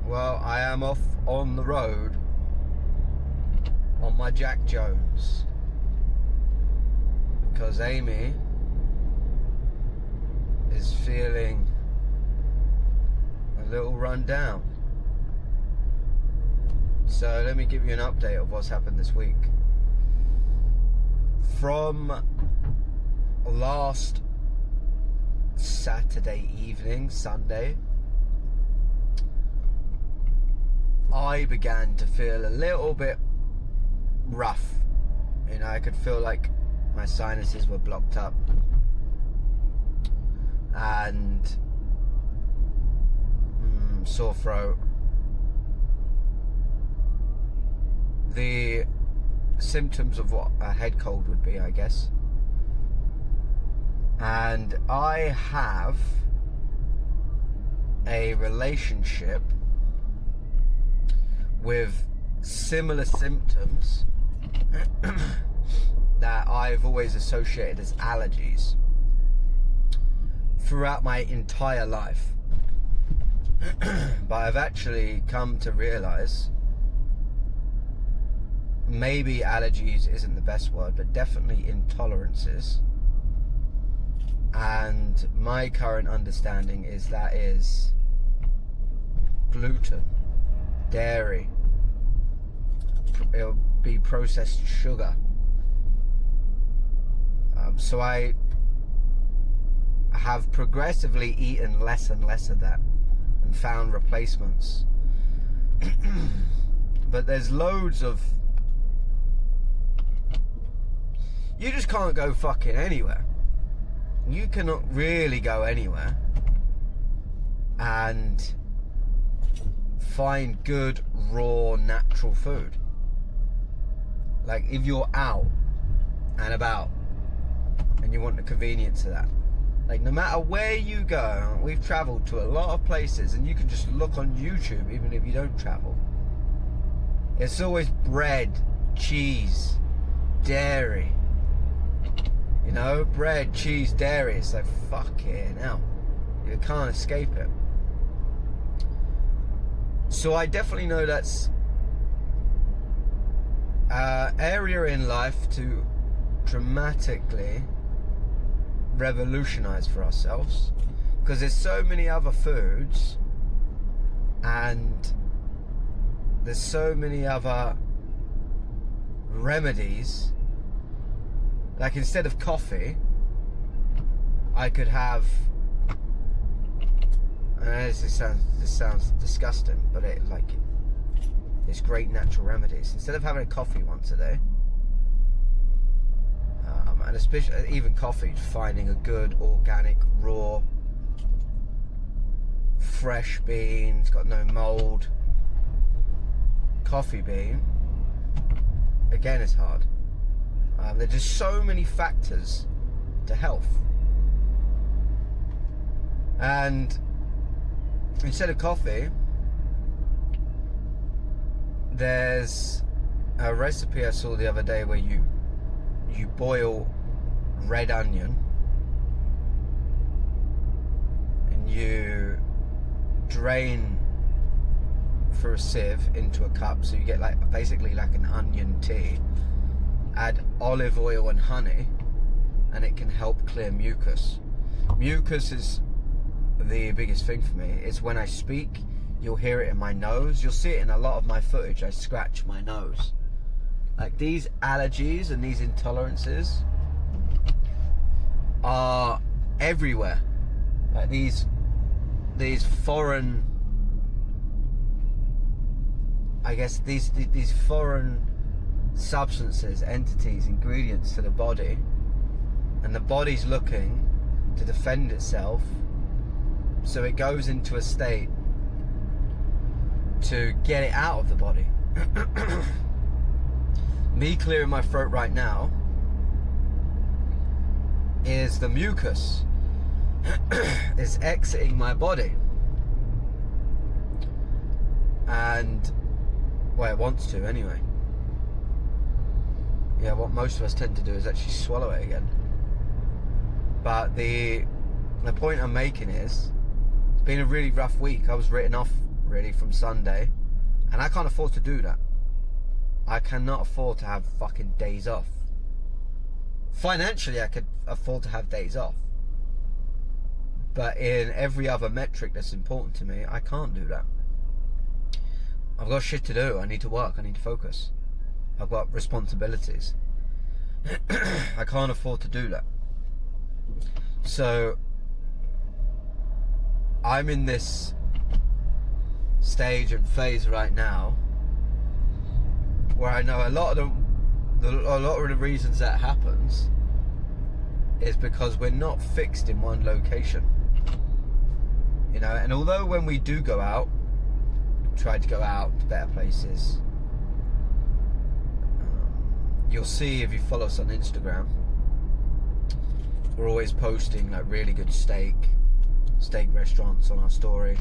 Well, I am off on the road on my Jack Jones because Amy is feeling a little run down. So let me give you an update of what's happened this week. From last Saturday evening, Sunday, I began to feel a little bit rough. You know, I could feel like my sinuses were blocked up and sore throat. The symptoms of what a head cold would be, I guess. And I have a relationship with similar symptoms that I've always associated as allergies throughout my entire life. But I've actually come to realize maybe allergies isn't the best word, but definitely intolerances. And my current understanding is that is gluten, dairy, it'll be processed sugar. So I have progressively eaten less and less of that and found replacements. But there's loads of... You just can't go fucking anywhere. You cannot really go anywhere and find good, raw, natural food. Like, if you're out and about and you want the convenience of that, like, no matter where you go, we've travelled to a lot of places, and you can just look on YouTube even if you don't travel. It's always bread, cheese, dairy. You know, bread, cheese, dairy. It's like, fucking hell, you can't escape it. So I definitely know that's an area in life to dramatically revolutionize for ourselves, because there's so many other foods and there's so many other remedies. Like, instead of coffee, I could have, this sounds disgusting, but it's great natural remedies. Instead of having a coffee once a day, and especially even coffee, finding a good organic, raw, fresh beans, got no mold coffee bean, again, is hard. There's just so many factors to health. And instead of coffee, there's a recipe I saw the other day where you boil red onion and you drain through a sieve into a cup, so you get basically like an onion tea. Add olive oil and honey, and it can help clear mucus. Mucus is the biggest thing for me. It's when I speak, you'll hear it in my nose. You'll see it in a lot of my footage. I scratch my nose. Like, these allergies and these intolerances are everywhere. Like, these foreign, I guess, these foreign substances, entities, ingredients to the body, and the body's looking to defend itself, so it goes into a state to get it out of the body. Me clearing my throat right now is the mucus is exiting my body, and well, it wants to anyway. Yeah, what most of us tend to do is actually swallow it again. But the point I'm making is, it's been a really rough week. I was written off really from Sunday, and I can't afford to do that. I cannot afford to have fucking days off. Financially, I could afford to have days off, but in every other metric that's important to me, I can't do that. I've got shit to do. I need to work. I need to focus. I've got responsibilities. I can't afford to do that. So I'm in this stage and phase right now where I know a lot of the reasons that happens is because we're not fixed in one location, you know. And although when we do go out, try to go out to better places, you'll see if you follow us on Instagram, we're always posting like really good steak restaurants on our story.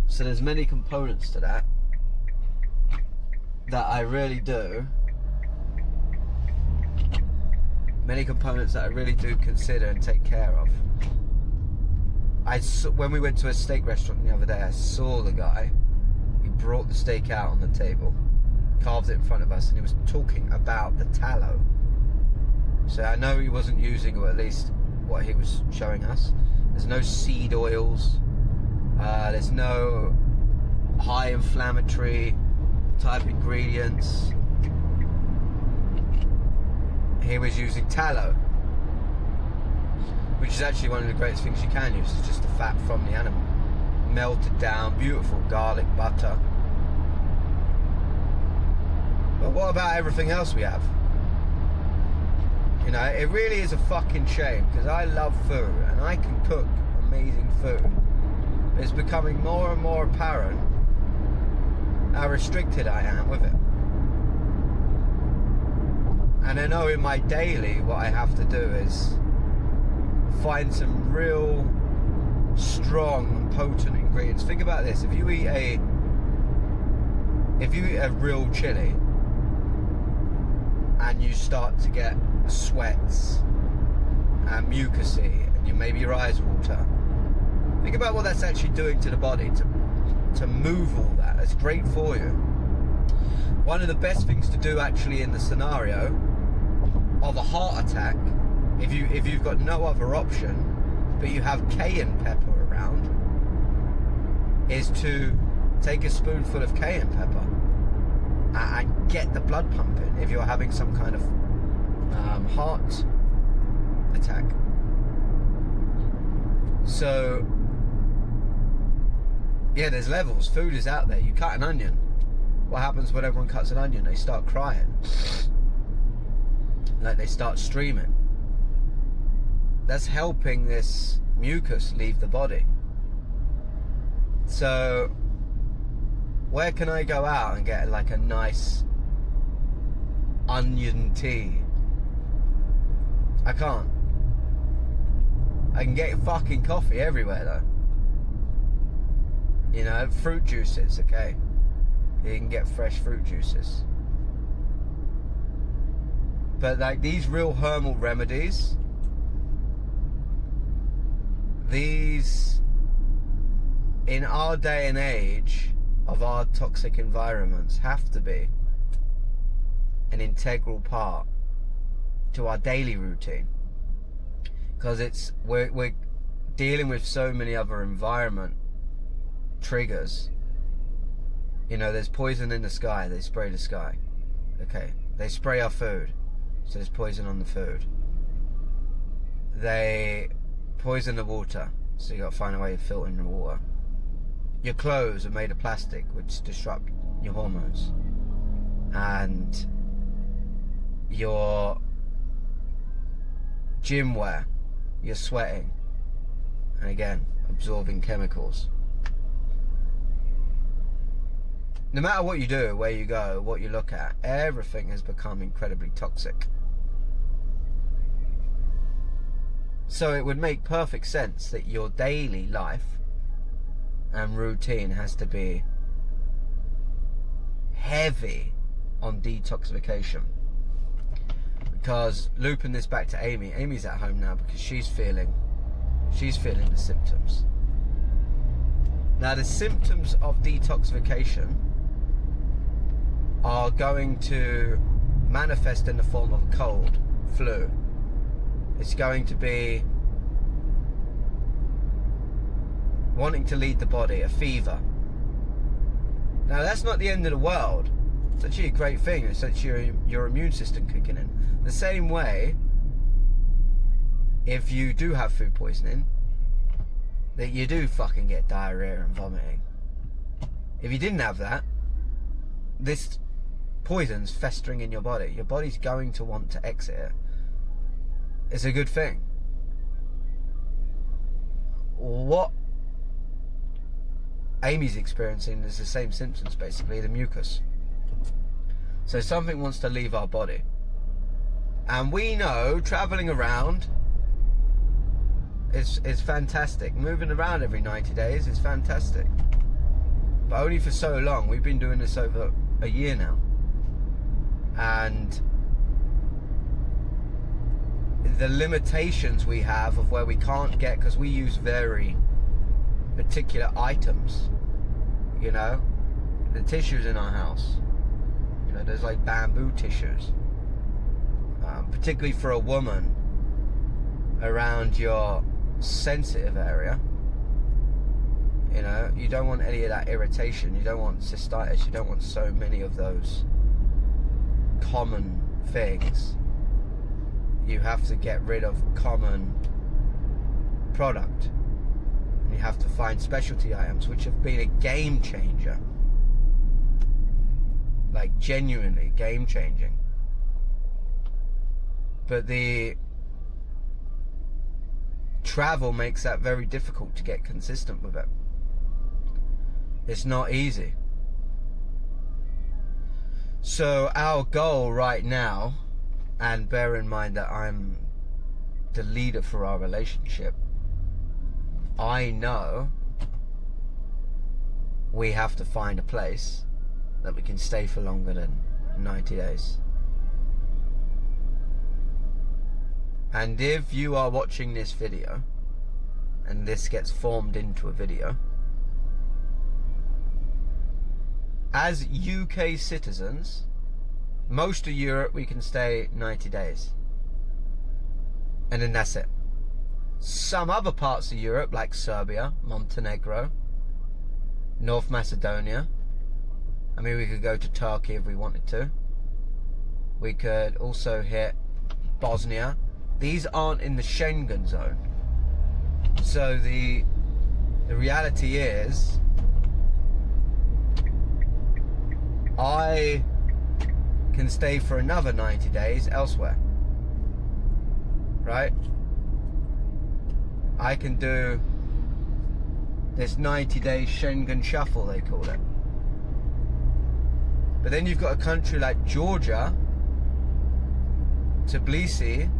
So there's many components to that I really do. Many components that I really do consider and take care of. When we went to a steak restaurant the other day, I saw the guy. He brought the steak out on the table, carved it in front of us, and he was talking about the tallow. So I know he wasn't using, or at least what he was showing us, there's no seed oils, there's no high inflammatory type ingredients. He was using tallow, which is actually one of the greatest things you can use. It's just the fat from the animal, melted down, beautiful garlic butter. But what about everything else we have? You know, it really is a fucking shame, because I love food and I can cook amazing food. It's becoming more and more apparent how restricted I am with it. And I know in my daily what I have to do is find some real strong and potent ingredients. Think about this: if you eat a real chili and you start to get sweats and mucousy and you maybe your eyes water, think about what that's actually doing to the body to move all that. It's great for you. One of the best things to do actually in the scenario of a heart attack, if you've got no other option but you have cayenne pepper around, is to take a spoonful of cayenne pepper and get the blood pumping if you're having some kind of heart attack. So yeah, there's levels. Food is out there. You cut an onion. What happens when everyone cuts an onion? They start crying. Like they start streaming. That's helping this mucus leave the body. So where can I go out and get like a nice onion tea? I can't. I can get fucking coffee everywhere though. You know, fruit juices, okay? You can get fresh fruit juices. But like these real herbal remedies, these, in our day and age of our toxic environments, have to be an integral part to our daily routine, because we're dealing with so many other environment triggers. You know, there's poison in the sky. They spray the sky. Okay, they spray our food, so there's poison on the food. They poison the water, so you got to find a way of filtering the water. Your clothes are made of plastic, which disrupt your hormones, and your gym wear, you're sweating, and again absorbing chemicals. No matter what you do, where you go, what you look at, everything has become incredibly toxic. So it would make perfect sense that your daily life and routine has to be heavy on detoxification. Because, looping this back to Amy's at home now because she's feeling the symptoms. Now, the symptoms of detoxification are going to manifest in the form of a cold, flu. It's going to be wanting to leave the body, a fever. Now, that's not the end of the world. It's actually a great thing. It's actually your immune system kicking in. The same way, if you do have food poisoning, that you do fucking get diarrhea and vomiting. If you didn't have that, this poison's festering in your body. Your body's going to want to exit it. It's a good thing. What Amy's experiencing is the same symptoms, basically, the mucus. So something wants to leave our body. And we know traveling around is fantastic. Moving around every 90 days is fantastic. But only for so long. We've been doing this over a year now. And the limitations we have of where we can't get, because we use very particular items, you know, the tissues in our house, you know, there's like bamboo tissues, particularly for a woman around your sensitive area. You know, you don't want any of that irritation, you don't want cystitis, you don't want so many of those common things. You have to get rid of common product. You have to find specialty items, which have been a game changer. Like, genuinely game changing. But the travel makes that very difficult to get consistent with it. It's not easy. So our goal right now, and bear in mind that I'm the leader for our relationship, I know we have to find a place that we can stay for longer than 90 days. And if you are watching this video and this gets formed into a video, as UK citizens, most of Europe we can stay 90 days. And then that's it. Some other parts of Europe, like Serbia, Montenegro, North Macedonia. I mean, we could go to Turkey if we wanted to. We could also hit Bosnia. These aren't in the Schengen zone. So the reality is, I can stay for another 90 days elsewhere. Right? I can do this 90-day Schengen shuffle, they call it. But then you've got a country like Georgia, Tbilisi,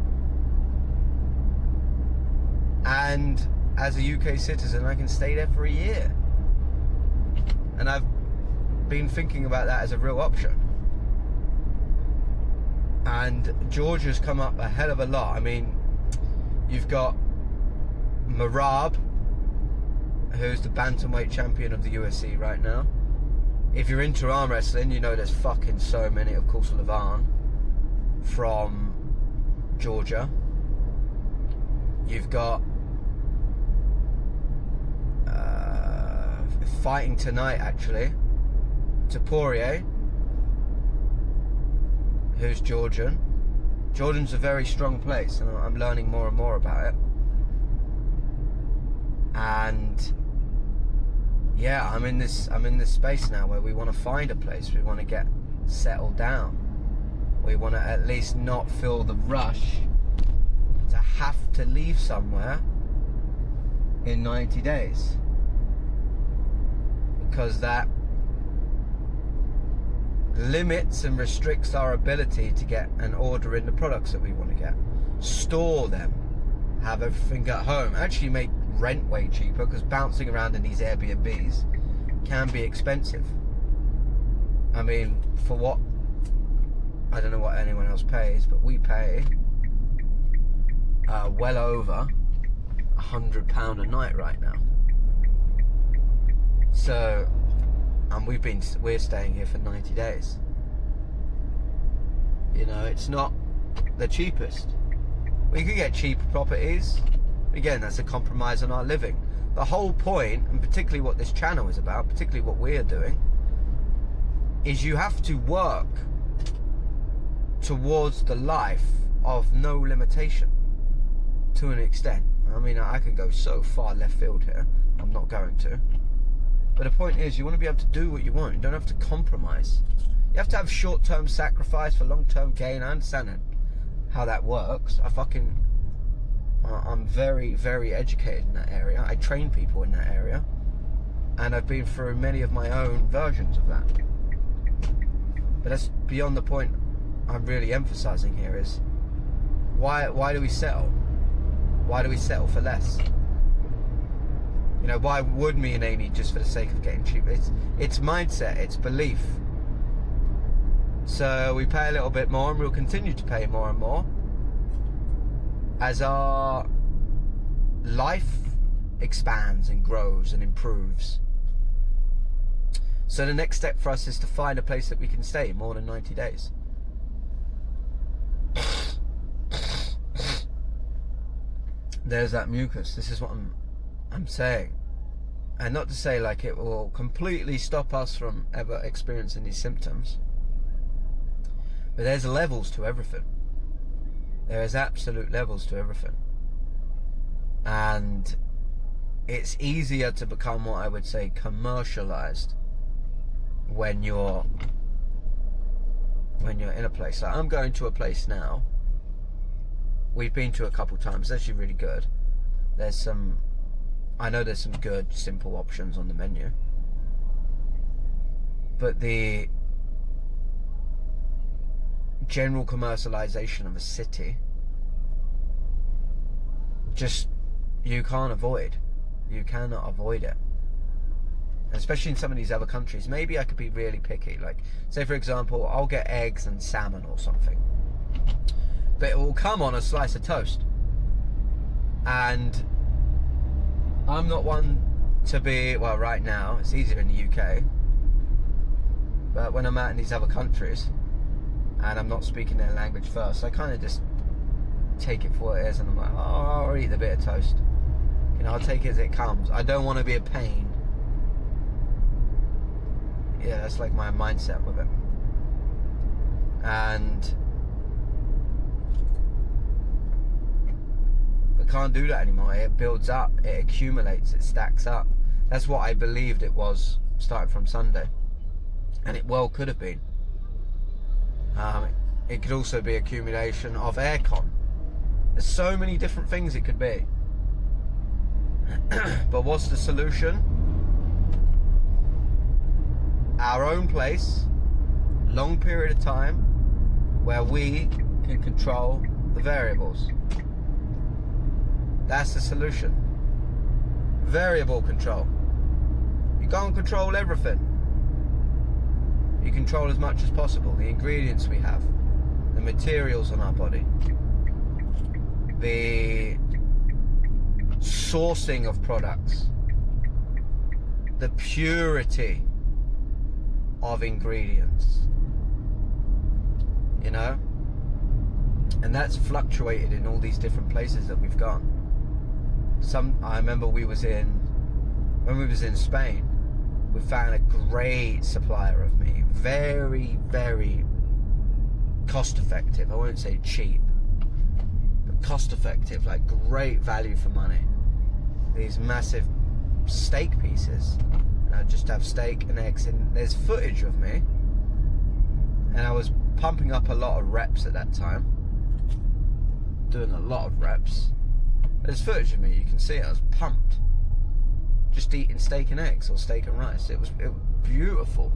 and as a UK citizen, I can stay there for a year. And I've been thinking about that as a real option. And Georgia's come up a hell of a lot. I mean, you've got Marab, who's the bantamweight champion of the UFC right now. If you're into arm wrestling, you know there's fucking so many. Of course, Levan from Georgia. You've got fighting tonight, actually, Tapourier, who's Georgian. Jordan's a very strong place, and I'm learning more and more about it. And yeah, I'm in this space now where we want to find a place. We want to get settled down. We want to at least not feel the rush to have to leave somewhere in 90 days, because that limits and restricts our ability to get and order in the products that we want to get, store them, have everything at home, actually make rent way cheaper, because bouncing around in these Airbnbs can be expensive. I mean, for what, I don't know what anyone else pays, but we pay well over £100 a night right now. So, and we're staying here for 90 days. You know, it's not the cheapest. We could get cheaper properties. Again, that's a compromise on our living. The whole point, and particularly what this channel is about, particularly what we're doing, is you have to work towards the life of no limitation to an extent. I mean, I can go so far left field here. I'm not going to. But the point is, you want to be able to do what you want. You don't have to compromise. You have to have short-term sacrifice for long-term gain. I understand how that works. I'm very, very educated in that area. I train people in that area. And I've been through many of my own versions of that. But that's beyond the point I'm really emphasizing here is, why do we settle? Why do we settle for less? You know, why would me and Amy just for the sake of getting cheap? It's mindset, it's belief. So we pay a little bit more, and we'll continue to pay more and more as our life expands and grows and improves. So the next step for us is to find a place that we can stay more than 90 days. There's that mucus. This is what I'm saying. And not to say like it will completely stop us from ever experiencing these symptoms. But there's levels to everything. There is absolute levels to everything. And it's easier to become what I would say commercialized when you're in a place. Like I'm going to a place now. We've been to a couple times. It's actually really good. I know there's some good, simple options on the menu. But the general commercialization of a city, just, you can't avoid. You cannot avoid it. Especially in some of these other countries. Maybe I could be really picky. Like, say for example, I'll get eggs and salmon or something. But it will come on a slice of toast. And I'm not one to be, well, right now, it's easier in the UK. But when I'm out in these other countries, and I'm not speaking their language first, I kind of just take it for what it is, and I'm like, oh, I'll eat the bit of toast. You know, I'll take it as it comes. I don't want to be a pain. Yeah, that's like my mindset with it. And I can't do that anymore. It builds up, it accumulates, it stacks up. That's what I believed it was starting from Sunday. And it well could have been. It could also be accumulation of aircon. There's so many different things it could be. But what's the solution? Our own place, long period of time, where we can control the variables. That's the solution. Variable control. You can't control everything. You control as much as possible. The ingredients we have, the materials on our body, the sourcing of products, the purity of ingredients, you know, and that's fluctuated in all these different places that we've gone. I remember when we was in Spain, we found a great supplier of meat, very, very cost effective. I won't say cheap, but cost effective, like great value for money. These massive steak pieces, and I just have steak and eggs, and there's footage of me, and I was pumping up a lot of reps at that time, doing a lot of reps. There's footage of me, you can see it, I was pumped, just eating steak and eggs or steak and rice. It was beautiful.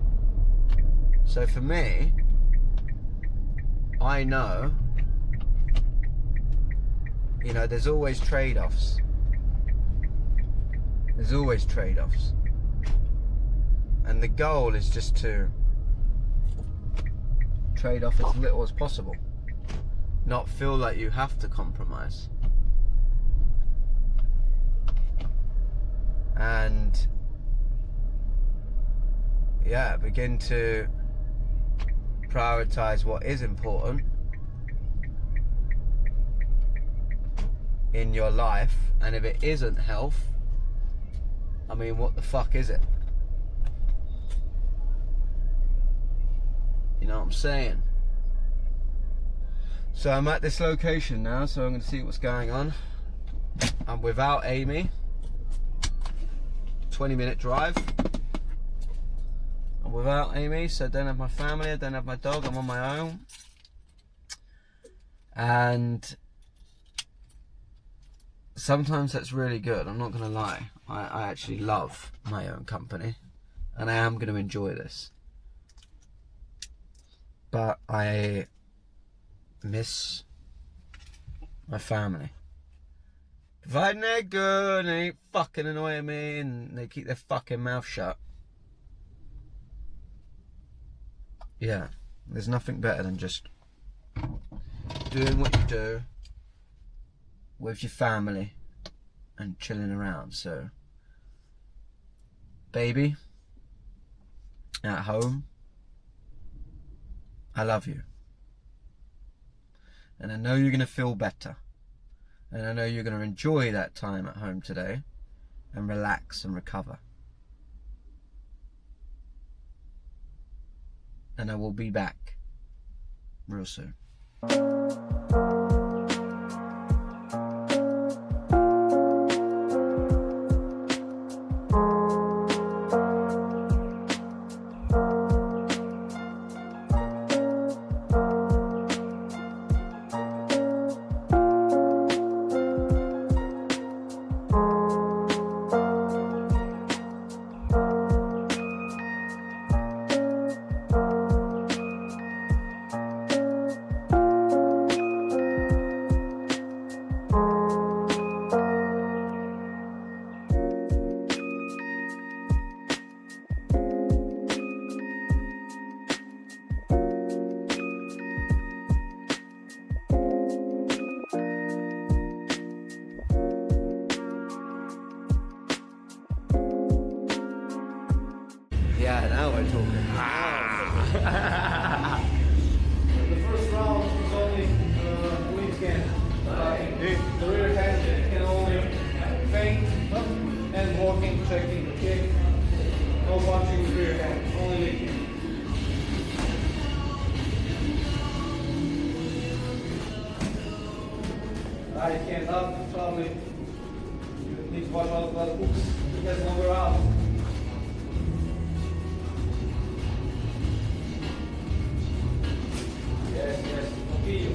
So for me, I know, you know, there's always trade-offs. There's always trade-offs. And the goal is just to trade off as little as possible. Not feel like you have to compromise. And yeah, begin to prioritize what is important in your life. And if it isn't health, I mean, what the fuck is it? You know what I'm saying? So I'm at this location now, so I'm going to see what's going on. I'm without Amy. 20-minute drive. I'm without Amy, so I don't have my family, I don't have my dog, I'm on my own. And sometimes that's really good, I'm not going to lie. I actually love my own company, and I am going to enjoy this. But I miss my family. Providing they're good and they ain't fucking annoying me and they keep their fucking mouth shut. Yeah, there's nothing better than just doing what you do with your family and chilling around. So, baby, at home, I love you. And I know you're going to feel better. And I know you're going to enjoy that time at home today and relax and recover. And I will be back real soon. Yeah, now we're talking. The first round is only weekend. The rear hand can only feint and walking, checking, kick. No punching with rear hand, only licking. Right hand up, probably. You need to watch out for the hooks. He has longer arms. Yes, continue.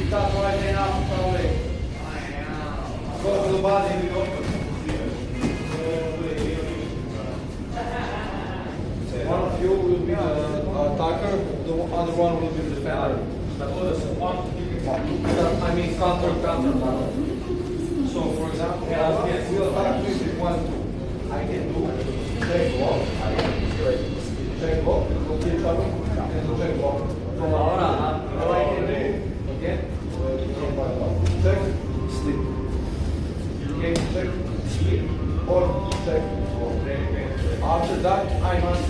That right hand up, probably. Go to the body. One of you will be the attacker, the other one will be the defender. I mean counter. So for example, I will attack with 1, 2. I can do check block, check block, check block, and check block. From all I can do again. Check, sleep. Okay, check, sleep, or check. After that, I must.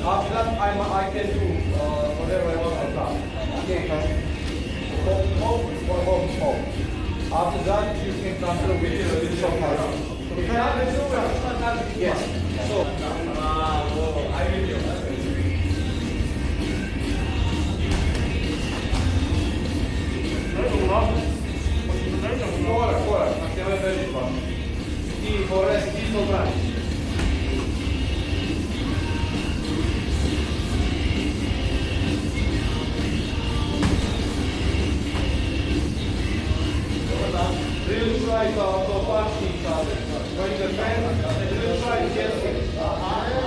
After that, I can do whatever I want to try. Okay, hold. After that, you can counter with the short power. Yes. So, I will do. Fora, aquela é bem limpa. E fora aqui sobrar. try to touch each other. When you defend, and you try to get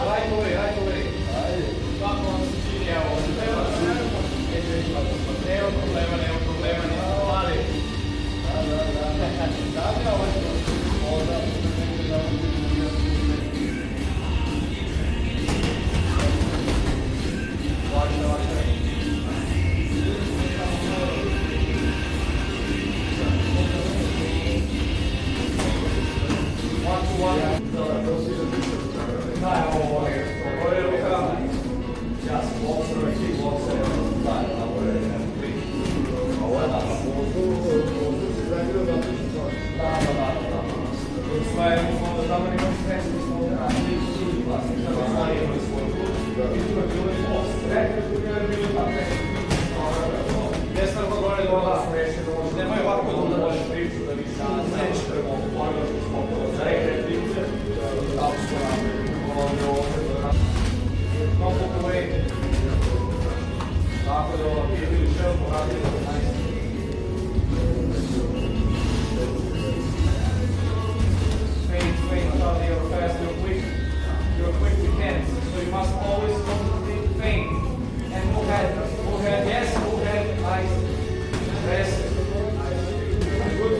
right away, right away. Nema problema, nisu mali. Nemoj ovako da možeš priču da više nećeš za rekre priče. Mnogo povejte. Tako da je bili šel poradili da najsi. Swing, you're fast, you're quick with hands. So you must always constantly feint. And move head, yes, move head, nice. Press. Good.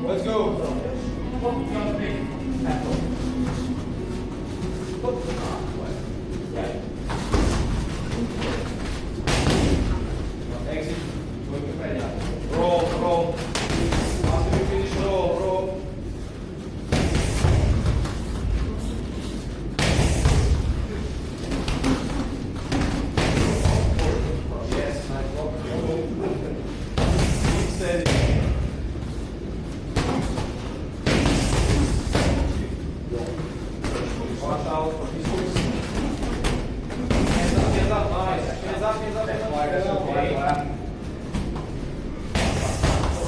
Let's go. Exit. Roll. After you finish, roll. Yes, nice walk. Steady. Watch out for his hooks. Hands up, nice. Hands up. Okay.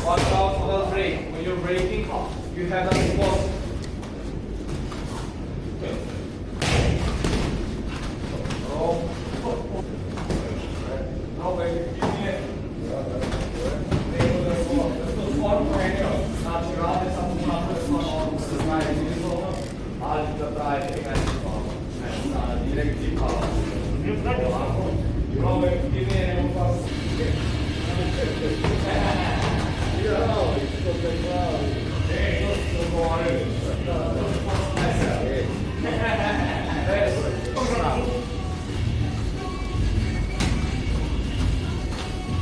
Watch out for that brake. When you're braking, you have that spot. Roll. No, baby. Give me it. Znači, rade samo napravljeno da se znaje izgleda, ali da traje nekaj direkt tipa. Probaj, ti nije nemo pas. To su govorili.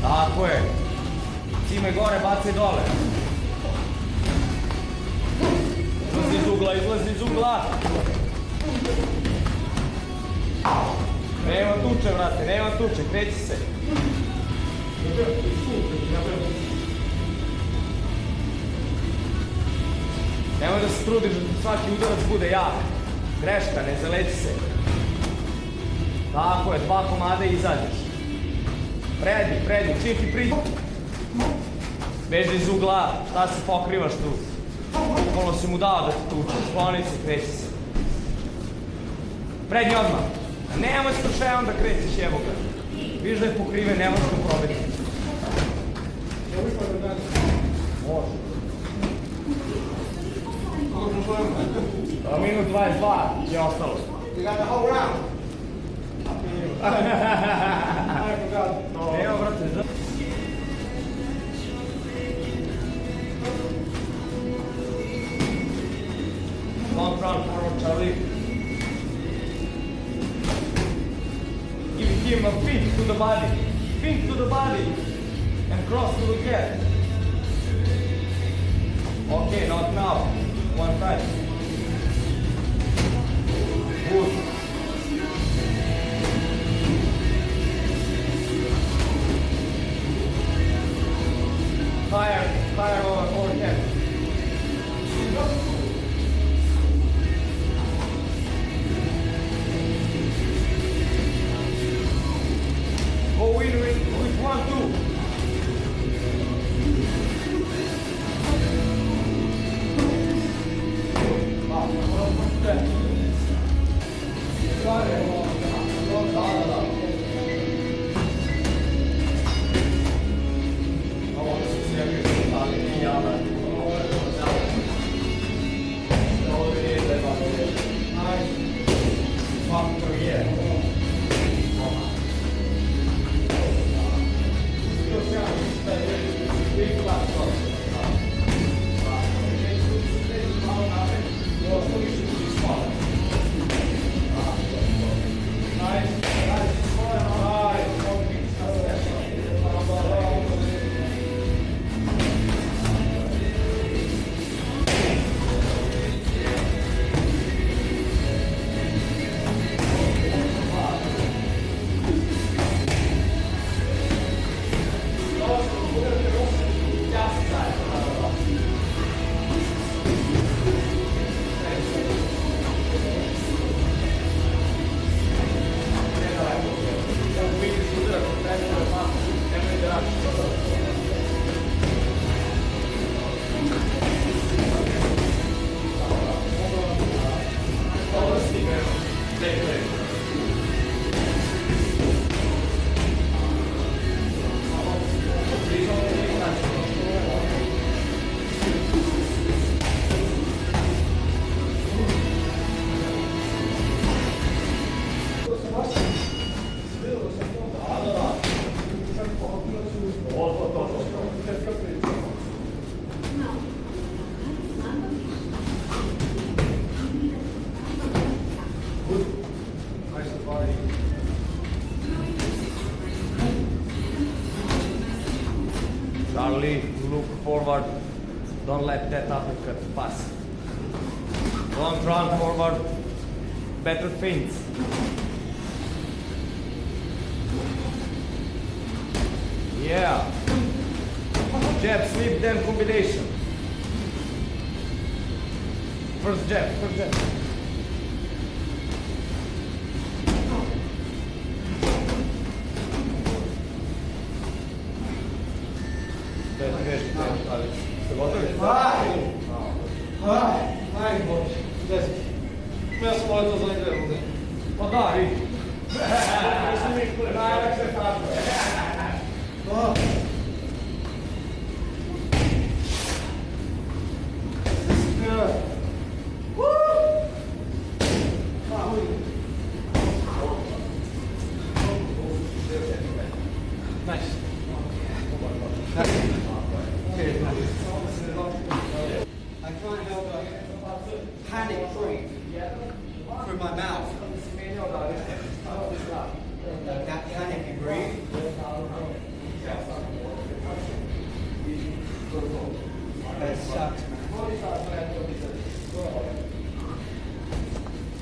Tako je. Cime gore, bacaj dole. Izlazi iz ugla. Nema tuče, vrate, nema tuče, kreći se. Nemoj da se trudiš da svaki udarac bude jak. Greška, ne zaleći se. Tako je, 2 komada i izađeš. Prednji, čim ti priđe. Beži iz ugla, šta se pokrivaš tu? Bukvalno si mu dao da te tuče, skloni se, kreći se. Prednji odmah. Nemoj s krševom da krećeš, jebo ga. Viš da je pokriven, ne možeš ga probiti. Može. Minut 22 je ostalo. You got the whole round. I forgot. Evo, brate, the body. Fin to the body. And cross to the gap. Okay, not now. One time. Good. Fire over head. Go in with 1, 2. Charlie, look forward. Don't let that uppercut pass. Don't run forward. Better feints. Yeah. Jab, slip, then combination. First jab, first jab. Ai, Boże. Moja samolot to znajduję. Podaj. Najlepsze padło. I can't help but panic breathe through my mouth. That panicky breathe. That sucks, man.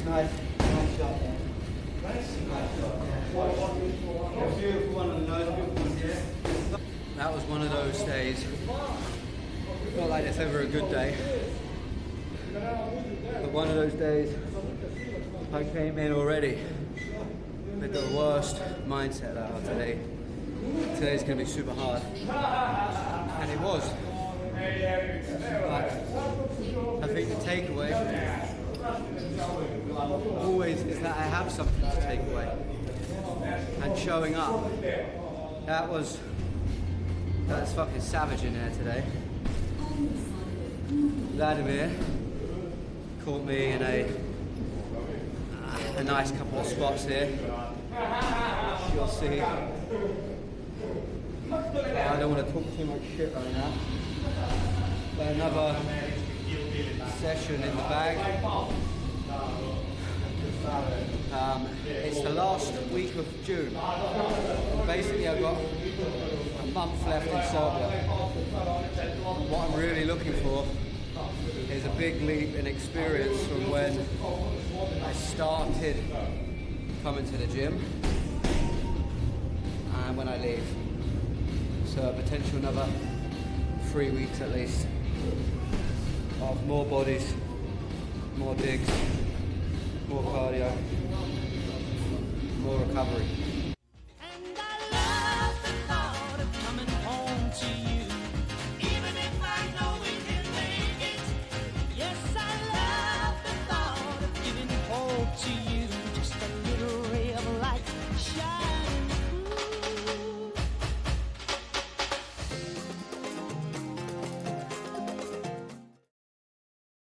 Nice shot there. Nice shot. Beautiful one on the nose, beautiful one here. That was one of those days. Not like it's ever a good day, but one of those days I came in already with the worst mindset that today. Today's going to be super hard, and it was. But I think the takeaway always is that I have something to take away, and showing up. That's fucking savage in there today. Vladimir caught me in a nice couple of spots here. You'll see. I don't want to talk too much shit right now. But another session in the bag. It's the last week of June. And basically, I've got a month left in Serbia. And what I'm really looking for is a big leap in experience from when I started coming to the gym and when I leave. So a potential another 3 weeks at least of more bodies, more digs, more cardio, more recovery.